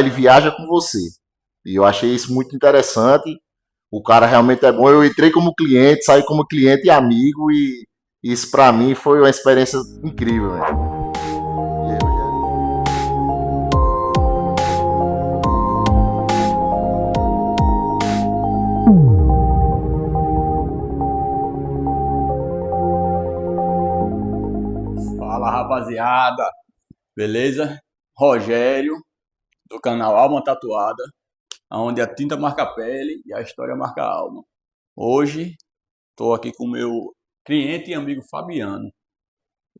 ele viaja com você. E eu achei isso muito interessante. O cara realmente é bom. Eu entrei como cliente, saí como cliente e amigo, e isso pra mim foi uma experiência incrível, velho. E aí, Rogério? Fala, rapaziada, beleza? Rogério, do canal Alma Tatuada, onde a tinta marca a pele e a história marca a alma. Hoje estou aqui com o meu cliente e amigo Fabiano.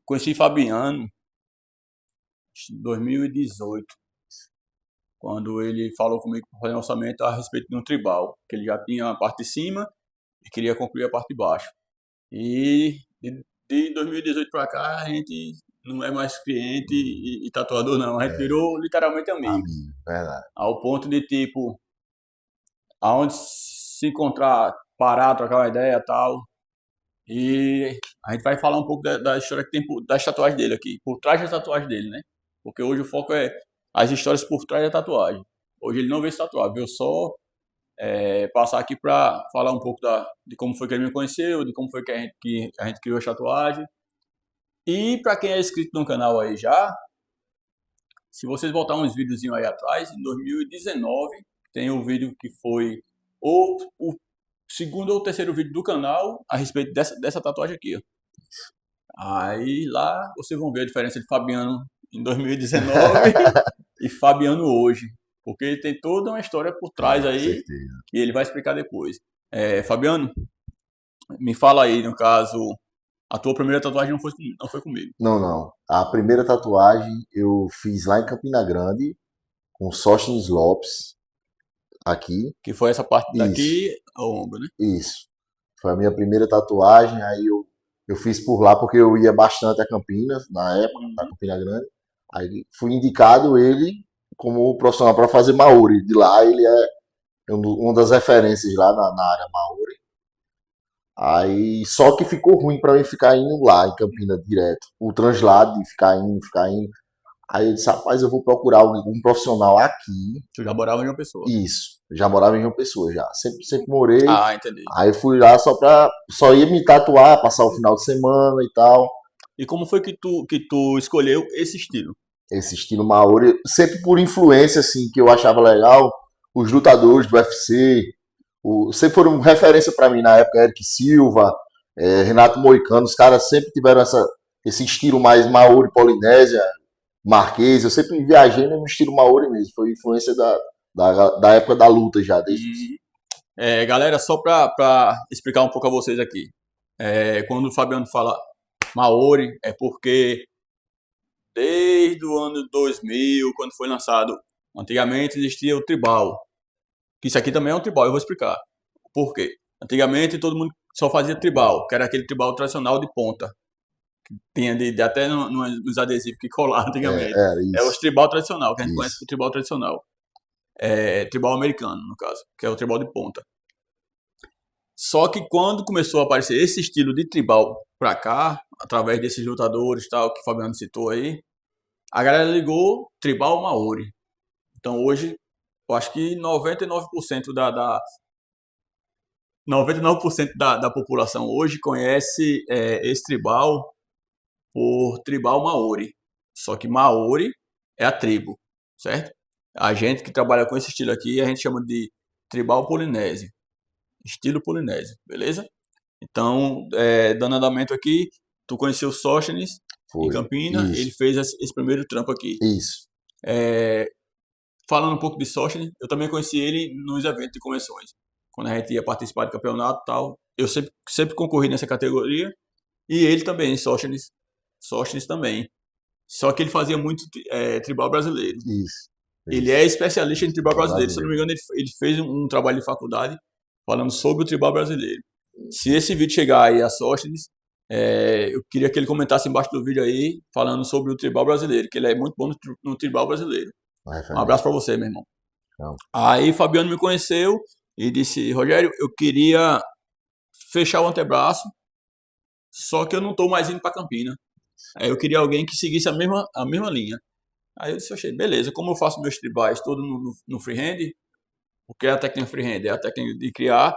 Conheci Fabiano em 2018, quando ele falou comigo para fazer um orçamento a respeito de um tribal, que ele já tinha a parte de cima e queria concluir a parte de baixo. E de 2018 para cá, a gente não é mais cliente e tatuador, não. A gente virou literalmente amigo. Amigo, verdade. Ao ponto de, tipo, aonde se encontrar, parar, trocar uma ideia e tal. E a gente vai falar um pouco da história que tem das tatuagens dele aqui, por trás das tatuagens dele, né? Porque hoje o foco é as histórias por trás da tatuagem. Hoje ele não veio se tatuar, veio só passar aqui para falar um pouco de como foi que ele me conheceu, de como foi que a gente criou a tatuagem. E para quem é inscrito no canal aí já, se vocês voltar uns videozinhos aí atrás, em 2019, tem o vídeo que foi o segundo ou terceiro vídeo do canal a respeito dessa tatuagem aqui, ó. Aí lá vocês vão ver a diferença de Fabiano em 2019 e Fabiano hoje. Porque ele tem toda uma história por trás Com aí certeza. que ele vai explicar depois. Fabiano, me fala aí, no caso, a tua primeira tatuagem não foi comigo. Não, não. A primeira tatuagem eu fiz lá em Campina Grande, com Sóstenes Lopes, aqui. Que foi essa parte Isso, daqui ao ombro, né? isso. Foi a minha primeira tatuagem, aí eu fiz por lá porque eu ia bastante a Campinas, na época, a Uhum. Campina Grande. Aí fui indicado ele como profissional para fazer Maori. De lá ele é uma das referências lá na área Maori. Aí só que ficou ruim para mim ficar indo lá em Campina direto. O translado de ficar indo, ficar indo. Aí eu disse, rapaz, eu vou procurar um profissional aqui. Tu já morava em uma pessoa. Isso. Já morava em João Pessoa já. Sempre morei. Ah, entendi. Aí fui lá só ia me tatuar, passar o final de semana e tal. E como foi que tu escolheu esse estilo? Esse estilo Maori, sempre por influência, assim, que eu achava legal. Os lutadores do UFC, sempre foram referência para mim na época, Eric Silva, Renato Moicano, os caras sempre tiveram esse estilo mais Maori Polinésia, Marquês. Eu sempre viajei no estilo Maori mesmo, foi influência da época da luta já, desde. Uhum. Galera, só para explicar um pouco a vocês aqui. Quando o Fabiano fala Maori, é porque desde o ano 2000, quando foi lançado, antigamente existia o tribal. Que isso aqui também é um tribal, eu vou explicar. Por quê? Antigamente todo mundo só fazia tribal, que era aquele tribal tradicional de ponta. Tinha até nos adesivos que colavam antigamente. Era É o isso, tribal tradicional, que a gente conhece isso. como tribal tradicional. Tribal americano, no caso, que é o tribal de ponta. Só que quando começou a aparecer esse estilo de tribal pra cá, através desses lutadores tal, que o Fabiano citou aí, a galera ligou tribal Maori. Então hoje, eu acho que 99% 99% da população hoje conhece esse tribal por tribal Maori. Só que Maori é a tribo, certo? A gente que trabalha com esse estilo aqui, a gente chama de tribal polinésio. Estilo polinésio, beleza? Então, dando andamento aqui, tu conheceu o Sóstenes em Foi. Campina, ele Isso, fez esse primeiro trampo aqui. isso. Falando um pouco de Sóstenes, eu também conheci ele nos eventos de convenções. Quando a gente ia participar de campeonato e tal, eu sempre concorri nessa categoria. E ele também, Sóstenes também. Só que ele fazia muito tribal brasileiro. Isso. Ele é Isso. especialista em tribal Futebol brasileiro. Se eu não me brasileiro. engano, ele fez um trabalho de faculdade falando sobre o tribal brasileiro. Se esse vídeo chegar aí a Sóstenes, eu queria que ele comentasse embaixo do vídeo aí, falando sobre o tribal brasileiro, que ele é muito bom no tribal brasileiro. Uma Um abraço referência. pra você, meu irmão. Então, Aí Fabiano me conheceu e disse, Rogério, eu queria fechar o antebraço, só que eu não tô mais indo pra Campina. Aí eu queria alguém que seguisse a mesma linha. Aí eu disse, "Oxe, beleza, como eu faço meus tribais todo no freehand, porque a técnica freehand é a técnica de criar,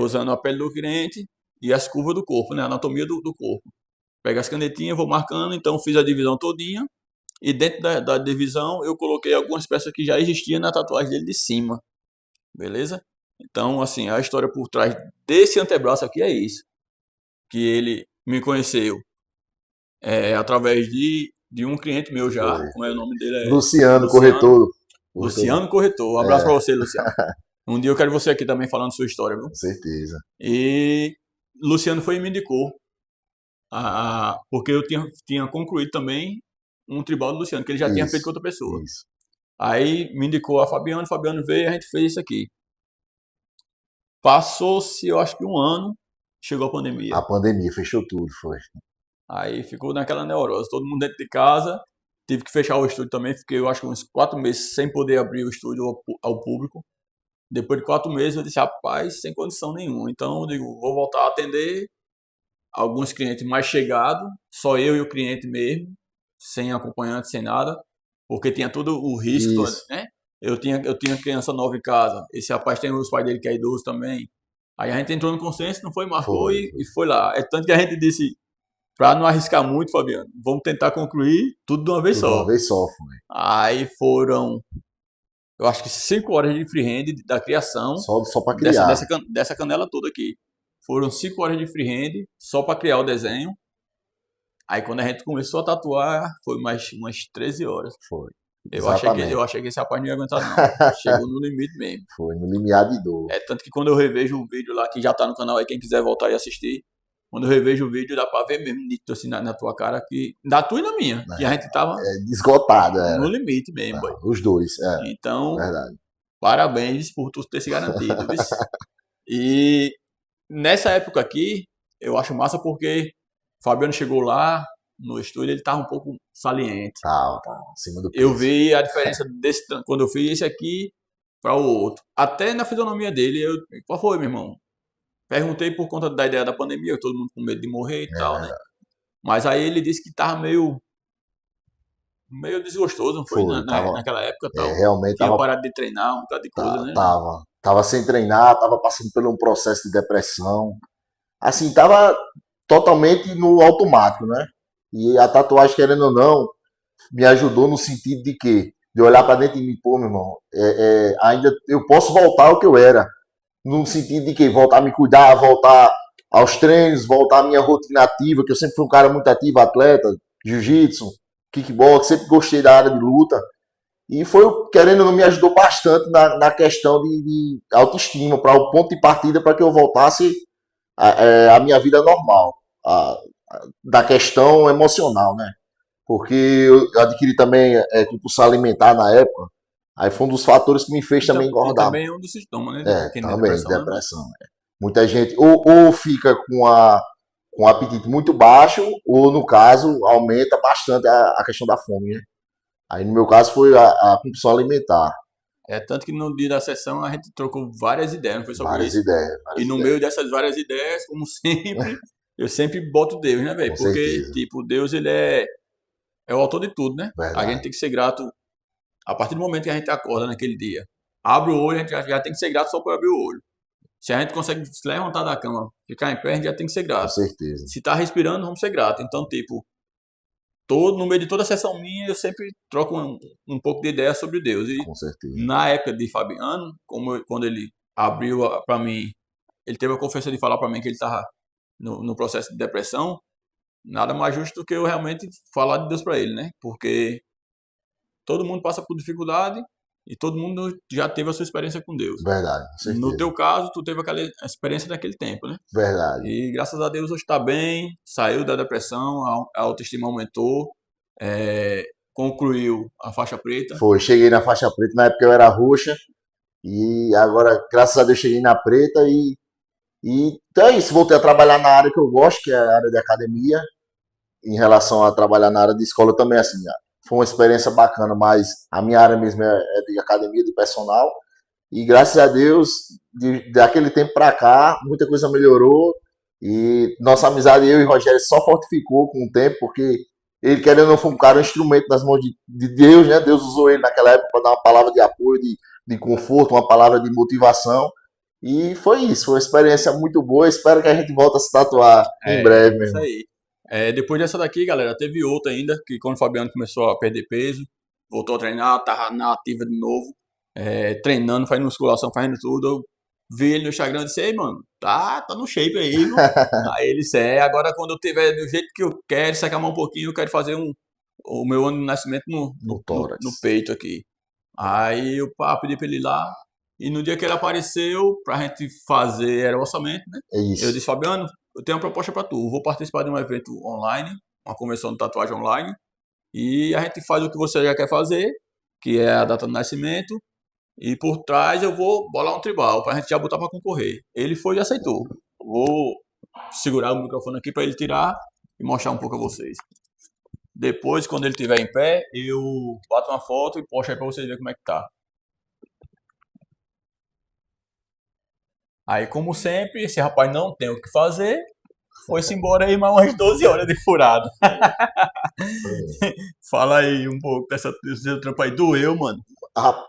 usando a pele do cliente e as curvas do corpo, né? A anatomia do corpo. Pego as canetinhas, vou marcando, então fiz a divisão todinha, e dentro da divisão eu coloquei algumas peças que já existiam na tatuagem dele de cima, beleza? Então, assim, a história por trás desse antebraço aqui é isso, que ele me conheceu através de um cliente meu já, Foi. como é o nome dele? É Luciano, Luciano. corretor. Luciano Corretor. Um abraço pra você, Luciano. Um dia eu quero você aqui também falando sua história, viu? Com certeza. E Luciano foi e me indicou, porque eu tinha concluído também um tribal do Luciano, que ele já tinha feito com outra pessoa. Isso. Aí me indicou a Fabiano veio e a gente fez isso aqui. Passou-se, eu acho que um ano, chegou a pandemia. A pandemia fechou tudo, foi. Aí ficou naquela neurose, todo mundo dentro de casa, tive que fechar o estúdio também, fiquei eu acho que uns 4 meses sem poder abrir o estúdio ao público. Depois de 4 meses eu disse, rapaz, sem condição nenhuma. Então eu digo, vou voltar a atender alguns clientes mais chegados, só eu e o cliente mesmo, sem acompanhante, sem nada, porque tinha todo o risco, Isso. né? Eu tinha criança nova em casa, esse rapaz tem os pais dele que é idoso também. Aí a gente entrou no consenso, não foi, marcou Foi. e foi lá. É tanto que a gente disse, para não arriscar muito, Fabiano, vamos tentar concluir tudo de uma vez Tudo de só. uma vez só, foi. Aí foram, eu acho que 5 horas de freehand da criação Só para criar. dessa canela toda aqui. Foram 5 horas de freehand só para criar o desenho. Aí quando a gente começou a tatuar, foi mais umas 13 horas. Foi. Eu achei que esse rapaz não ia aguentar, não. Chegou no limite mesmo. Foi, no limiar de dor. É tanto que quando eu revejo o vídeo lá, que já tá no canal aí, quem quiser voltar e assistir, quando eu revejo o vídeo, dá pra ver mesmo, nítido assim, na tua cara, que na tua e na minha, que a gente tava Esgotado, no limite mesmo, boy. Os dois, Então, verdade. parabéns por tu ter se garantido, viu? E nessa época aqui, eu acho massa porque o Fabiano chegou lá no estúdio, ele tava um pouco saliente. Tá, acima do peso. Eu vi a diferença quando eu fiz esse aqui para o outro. Até na fisionomia dele, qual foi, meu irmão? Perguntei por conta da ideia da pandemia, todo mundo com medo de morrer e tal, né? Mas aí ele disse que tava meio desgostoso, não foi? Naquela época tal. Realmente tinha parado de treinar, um bocado de coisa, né? Tava sem treinar, tava passando por um processo de depressão. Assim, tava totalmente no automático, né? E a tatuagem, querendo ou não, me ajudou no sentido de que, de olhar para dentro de mim, pô, meu irmão, ainda eu posso voltar ao que eu era. No sentido de que voltar a me cuidar, voltar aos treinos, voltar à minha rotina ativa, que eu sempre fui um cara muito ativo, atleta, jiu-jitsu, kickbox, sempre gostei da área de luta. E foi, querendo ou não, me ajudou bastante na questão de autoestima, para o ponto de partida para que eu voltasse a minha vida normal, da questão emocional, né? Porque eu adquiri também compulsão alimentar na época, aí foi um dos fatores que me fez também engordar. Também é um dos sintomas, né? Também, depressão. Né? Muita gente ou fica com um apetite muito baixo, ou no caso, aumenta bastante a questão da fome, né? Aí no meu caso foi a compulsão alimentar. Tanto que no dia da sessão a gente trocou várias ideias, não foi só por isso? Várias e no meio dessas várias ideias, como sempre, eu sempre boto Deus, né, velho? Porque, certeza. tipo, Deus, ele é o autor de tudo, né? Verdade. A gente tem que ser grato a partir do momento que a gente acorda naquele dia. Abre o olho, a gente já tem que ser grato só por abrir o olho. Se a gente consegue se levantar da cama, ficar em pé, a gente já tem que ser grato. Com certeza. Se tá respirando, vamos ser grato. Então, tipo, no meio de toda a sessão minha, eu sempre troco um pouco de ideia sobre Deus. E com certeza. Na época de Fabiano, quando ele abriu para mim, ele teve a confiança de falar para mim que ele estava no processo de depressão, nada mais justo do que eu realmente falar de Deus para ele, né? Porque todo mundo passa por dificuldade e todo mundo já teve a sua experiência com Deus. Verdade, com certeza. No teu caso, tu teve aquela experiência daquele tempo, né? Verdade. E graças a Deus hoje está bem, saiu da depressão, a autoestima aumentou, concluiu a faixa preta. Foi, cheguei na faixa preta, na época eu era roxa, e agora, graças a Deus, cheguei na preta e então é isso, voltei a trabalhar na área que eu gosto, que é a área de academia. Em relação a trabalhar na área de escola também, assim, foi uma experiência bacana, mas a minha área mesmo é de academia, de personal. E graças a Deus, daquele tempo para cá, muita coisa melhorou. E nossa amizade, eu e Rogério, só fortificou com o tempo, porque Ele, querendo ou não, foi um cara, um instrumento nas mãos de Deus, né? Deus usou ele naquela época para dar uma palavra de apoio, de conforto, uma palavra de motivação. E foi isso, foi uma experiência muito boa. Espero que a gente volte a se tatuar em breve, meu Isso irmão. aí. Depois dessa daqui, galera, teve outra ainda, que quando o Fabiano começou a perder peso, voltou a treinar, tava na ativa de novo, treinando, fazendo musculação, fazendo tudo. Eu vi ele no Instagram e disse, ei, mano, tá no shape aí, mano. Aí ele disse, agora quando eu tiver do jeito que eu quero, se acalmar um pouquinho, eu quero fazer o meu ano de nascimento No tórax. no peito aqui. Aí eu pedi pra ele ir lá, e no dia que ele apareceu, pra gente fazer, era o orçamento, né? É Eu isso. disse, Fabiano, eu tenho uma proposta pra tu, eu vou participar de um evento online, uma convenção de tatuagem online, e a gente faz o que você já quer fazer, que é a data do nascimento, e por trás eu vou bolar um tribal pra gente já botar pra concorrer. Ele foi e aceitou. Vou segurar o microfone aqui pra ele tirar e mostrar um pouco a vocês. Depois, quando ele estiver em pé, eu bato uma foto e posto aí pra vocês verem como é que tá. Aí, como sempre, esse rapaz não tem o que fazer, foi-se embora aí mais umas 12 horas de furado. Fala aí um pouco desse seu trampo aí. Doeu, mano. Ah,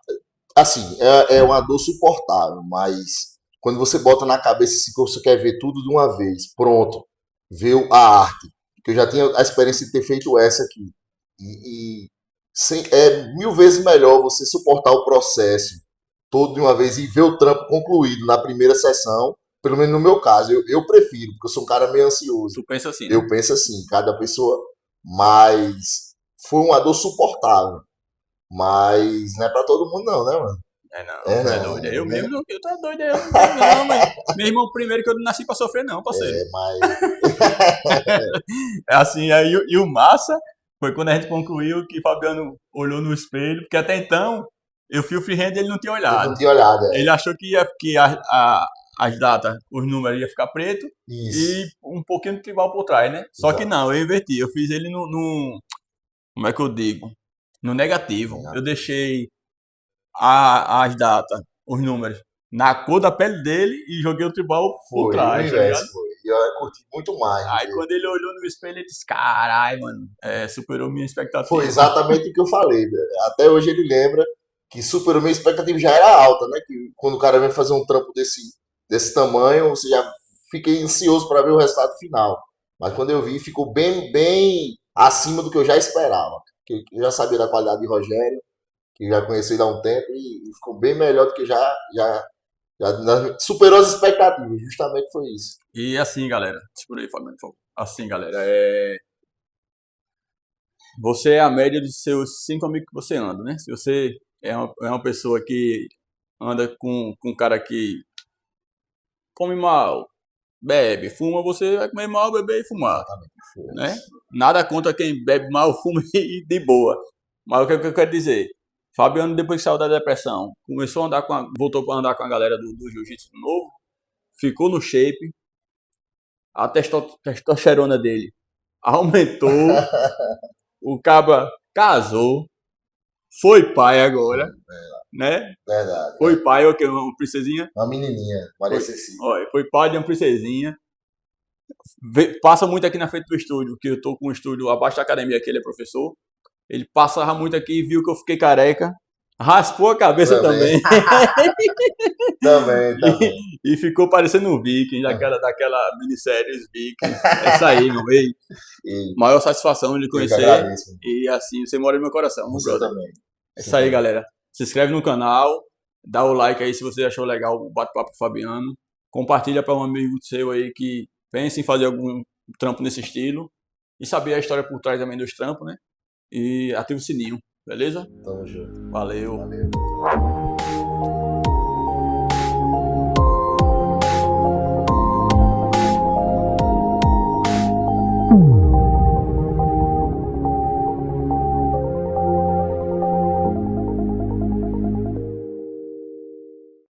assim, é uma dor suportável, mas quando você bota na cabeça assim, que você quer ver tudo de uma vez, pronto, ver a arte, que eu já tinha a experiência de ter feito essa aqui, é mil vezes melhor você suportar o processo todo de uma vez e ver o trampo concluído na primeira sessão, pelo menos no meu caso, eu prefiro, porque eu sou um cara meio ansioso. Tu pensa assim, né? Eu penso assim, cada pessoa, mas foi uma dor suportável. Mas não é pra todo mundo não, né, mano? Não, tu é doido. Eu mesmo, eu tô doido, eu não tenho não, mas meu irmão, primeiro que eu não nasci pra sofrer não, parceiro. Mas É assim, aí e o massa foi quando a gente concluiu que Fabiano olhou no espelho, porque até então eu fui o freehand e ele não tinha eu olhado. não tinha olhado, Ele achou que as datas, os números ia ficar preto Isso. e um pouquinho de tribal por trás, né? Só que não, eu inverti. Eu fiz ele como é que eu digo? No negativo. Eu deixei as datas, os números, na cor da pele dele e joguei o tribal por Foi, o trás, tá ligado? inverso foi. E eu curti muito mais. Aí quando ele olhou no espelho, ele disse, carai, mano, superou minha expectativa. Foi exatamente o que eu falei, né? Até hoje ele lembra que superou minha expectativa, já era alta, né? Que quando o cara vem fazer um trampo desse tamanho, você já fiquei ansioso para ver o resultado final. Mas quando eu vi, ficou bem acima do que eu já esperava. Que eu já sabia da qualidade de Rogério, que já conheci ele há um tempo, e ficou bem melhor do que superou as expectativas, justamente foi isso. E assim, galera, segura aí, Fabiano, por favor. Assim, galera, você é a média dos seus 5 amigos que você anda, né? Se você é uma pessoa que anda com um cara que come mal, bebe, fuma, você vai comer mal, beber e fumar, né? Nada contra quem bebe mal, fuma e de boa. Mas o que eu quero dizer? Fabiano, depois que saiu da depressão, começou a andar voltou para andar com a galera do jiu-jitsu de novo, ficou no shape, a testosterona dele aumentou, o caba casou, foi pai agora, né? Verdade. Foi pai, ok, uma princesinha. Uma menininha, Maria Cecília. Olha, foi pai de uma princesinha. Passa muito aqui na frente do estúdio, que eu tô com um estúdio abaixo da academia, que ele é professor. Ele passava muito aqui e viu que eu fiquei careca. Raspou a cabeça também. Também. E ficou parecendo um viking, daquela minissérie Os Vikings. É isso aí, meu rei. Maior satisfação de conhecer. E assim, você mora no meu coração, meu Você brother. também. É isso aí, galera. Se inscreve no canal, dá o like aí se você achou legal o bate-papo com o Fabiano. Compartilha para um amigo seu aí que pensa em fazer algum trampo nesse estilo. E saber a história por trás também dos trampos, né? E ativa o sininho, beleza? Tamo junto. Valeu.